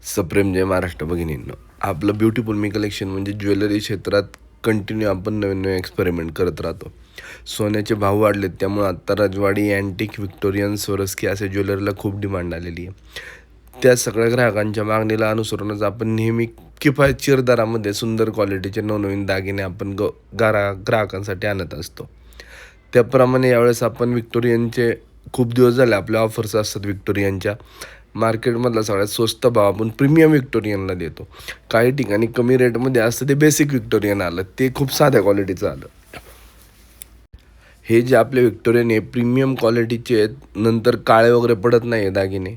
सप्रेम जय महाराष्ट्र भगिनींनो, आपलं ब्युटिफुल मी कलेक्शन म्हणजे ज्वेलरी क्षेत्रात कंटिन्यू आपण नवीन नवीन एक्सपेरिमेंट करत राहतो. सोन्याचे भाव वाढलेत, त्यामुळे आत्ता राजवाडी, अँटिक, व्हिक्टोरियन, स्वरस्की असे ज्वेलरीला खूप डिमांड आलेली आहे. त्या सगळ्या ग्राहकांच्या मागणीला अनुसरूनच आपण नेहमी किफायतशीर दरामध्ये सुंदर क्वालिटीचे नवनवीन दागिने आपण ग्राहकांसाठी आणत असतो. त्याप्रमाणे यावेळेस आपण व्हिक्टोरियनचे खूप दिवस झाले आपल्या ऑफर्स असतात. व्हिक्टोरियनच्या मार्केटमधला सगळ्यात स्वस्त भाव आपण प्रीमियम व्हिक्टोरियनला देतो. काही ठिकाणी कमी रेटमध्ये असतं ते बेसिक व्हिक्टोरियन आलं, ते खूप साध्या क्वालिटीचं आलं. हे जे आपले व्हिक्टोरियन आहे प्रीमियम क्वालिटीचे आहेत, नंतर काळे वगैरे पडत नाही आहे दागिने.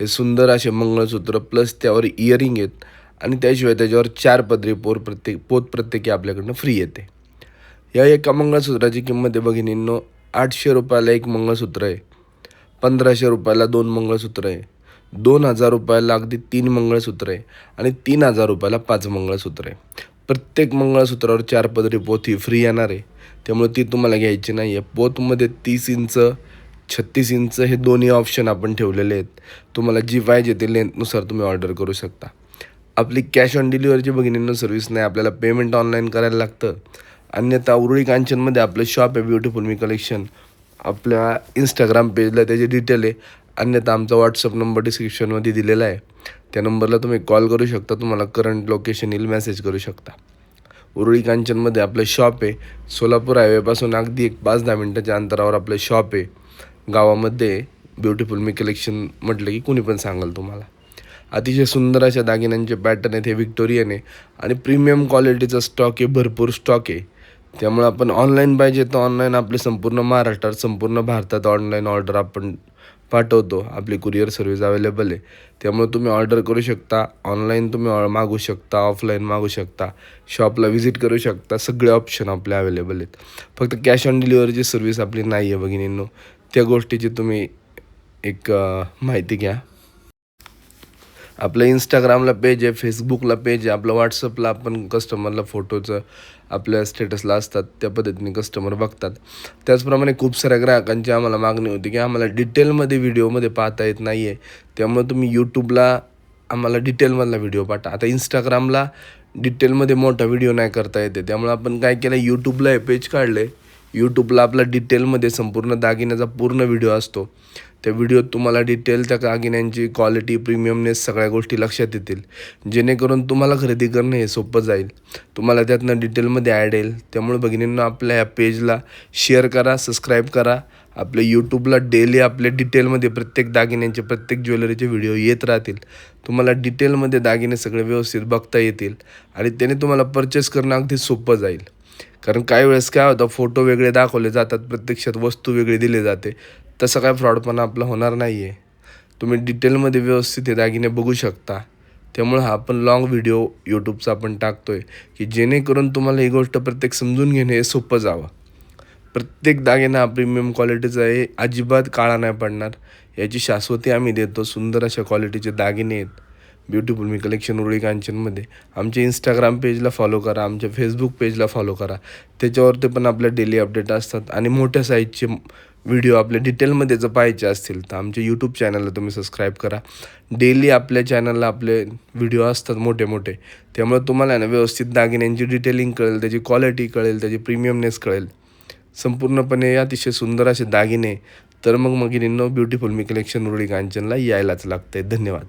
हे सुंदर असे मंगळसूत्र प्लस त्यावर इयरिंग आहेत आणि त्याशिवाय त्याच्यावर 4 पदरी पोत प्रत्येकी आपल्याकडनं फ्री येते. या एका मंगळसूत्राची किंमत आहे भगिनींनो 800 रुपयाला एक मंगळसूत्र आहे, 1500 रुपयाला 2 मंगळसूत्र आहे, 2000 रुपयाला अगदी 3 मंगळसूत्र आहे आणि 3000 रुपयाला 5 मंगळसूत्र आहे. प्रत्येक मंगळसूत्रावर 4 पदरी पोत ही फ्री येणार आहे, त्यामुळे ती तुम्हाला घ्यायची नाही आहे. पोतमध्ये 30 इंच 36 इंच हे दोन्ही ऑप्शन आपण ठेवलेले आहेत. तुम्हाला जी पाहिजे ते लेंथनुसार तुम्ही ऑर्डर करू शकता. आपली कॅश ऑन डिलिव्हरीची भगिनींनो सर्व्हिस नाही, आपल्याला पेमेंट ऑनलाईन करायला लागतं. अन्यथा उरुळी कांचनमध्ये आपलं शॉप आहे ब्युटिफुल मी कलेक्शन. आपल्या इंस्टाग्राम पेजला त्याची डिटेल आहे, अन्यथा आमचा व्हॉट्सअप नंबर डिस्क्रिप्शनमध्ये दिलेला आहे. त्या नंबरला तुम्ही कॉल करू शकता, तुम्हाला करंट लोकेशन येईल मेसेज करू शकता. उरुळी कांचनमध्ये आपलं शॉप आहे. सोलापूर हायवेपासून अगदी एक 5-10 मिनटाच्या अंतरावर आपलं शॉप आहे. गावामध्ये ब्युटिफुल मी कलेक्शन म्हटलं की कुणी पण सांगाल तुम्हाला. अतिशय सुंदर अशा दागिन्यांचे पॅटर्न आहेत. हे व्हिक्टोरियन आहे आणि प्रीमियम क्वालिटीचा स्टॉक आहे, भरपूर स्टॉक आहे. त्यामुळे आपण ऑनलाईन पाहिजे तर ऑनलाईन आपले संपूर्ण महाराष्ट्रात, संपूर्ण भारतात ऑनलाईन ऑर्डर आपण पाठवतो. आपली कुरिअर सर्व्हिस अवेलेबल आहे, त्यामुळे तुम्ही ऑर्डर करू शकता. ऑनलाईन तुम्ही मागू शकता, ऑफलाईन मागू शकता, शॉपला व्हिजिट करू शकता. सगळे ऑप्शन आपले अवेलेबल आहेत. फक्त कॅश ऑन डिलिव्हरीची सर्व्हिस आपली नाही आहे भगिनींनो, त्या गोष्टीची तुम्ही एक माहिती घ्या. आपलं इंस्टाग्रामला पेज आहे, फेसबुकला पेज आहे, आपलं व्हॉट्सअपला आपण कस्टमरला फोटोचं आपल्या स्टेटसला असतात, त्या पद्धतीने कस्टमर बघतात. त्याचप्रमाणे खूप साऱ्या ग्राहकांची आम्हाला मागणी होती की आम्हाला डिटेलमध्ये व्हिडिओमध्ये पाहता येत नाही आहे, त्यामुळे तुम्ही यूट्यूबला आम्हाला डिटेलमधला व्हिडिओ पाठवा. आता इंस्टाग्रामला डिटेलमध्ये मोठा व्हिडिओ नाही करता येते, त्यामुळे आपण काय केलं, यूट्यूबला हे पेज काढले. यूट्यूबला आपला डिटेलमध्ये संपूर्ण दागिन्याचा पूर्ण व्हिडिओ असतो. त्या व्हिडिओत तुम्हाला डिटेल त्या दागिन्यांची क्वालिटी, प्रीमियमनेस सगळ्या गोष्टी लक्षात येतील, जेणेकरून तुम्हाला खरेदी करणं हे सोपं जाईल. तुम्हाला त्यातनं डिटेलमध्ये ॲड येईल. त्यामुळे भगिनींना आपल्या ह्या पेजला शेअर करा, सबस्क्राईब करा. आपल्या यूट्यूबला डेली आपले डिटेलमध्ये प्रत्येक दागिन्यांचे, प्रत्येक ज्वेलरीचे व्हिडिओ येत राहतील. तुम्हाला डिटेलमध्ये दागिने सगळे व्यवस्थित बघता येतील आणि त्याने तुम्हाला परचेस करणं अगदी सोपं जाईल. कारण काही वेळेस काय होतं, फोटो वेगळे दाखवले जातात, प्रत्यक्षात वस्तू वेगळी दिली जाते. तसं काय फ्रॉडपणा आपला होणार नाही आहे. तुम्ही डिटेलमध्ये व्यवस्थित हे दागिने बघू शकता. त्यामुळे हा आपण लाँग व्हिडिओ यूट्यूबचा आपण टाकतो आहे की जेणेकरून तुम्हाला ही गोष्ट प्रत्येक समजून घेणे हे सोपं जावं. प्रत्येक दागिना प्रीमियम क्वालिटीचा आहे, अजिबात काळा नाही पडणार, याची शाश्वती आम्ही देतो. सुंदर अशा क्वालिटीचे दागिने आहेत ब्युटिफुल मी कलेक्शन उरुळी कांचनमध्ये. आमच्या इंस्टाग्राम पेजला फॉलो करा, आमच्या फेसबुक पेजला फॉलो करा, त्याच्यावरती पण आपल्या डेली अपडेट असतात. आणि मोठ्या साईजचे व्हिडिओ आपल्या डिटेलमध्ये जर पाहायचे असतील तर आमच्या यूट्यूब चॅनलला तुम्ही सबस्क्राईब करा. डेली आपल्या चॅनलला आपले व्हिडिओ असतात मोठे मोठे, त्यामुळे तुम्हाला ना व्यवस्थित दागिन्यांची डिटेलिंग कळेल, त्याची क्वालिटी कळेल, त्याची प्रीमियमनेस कळेल. संपूर्णपणे अतिशय सुंदर असे दागिने. तर मग भगिनींनो ब्युटिफुल मी कलेक्शन उरुळी कांचनला यायलाच लागते. धन्यवाद.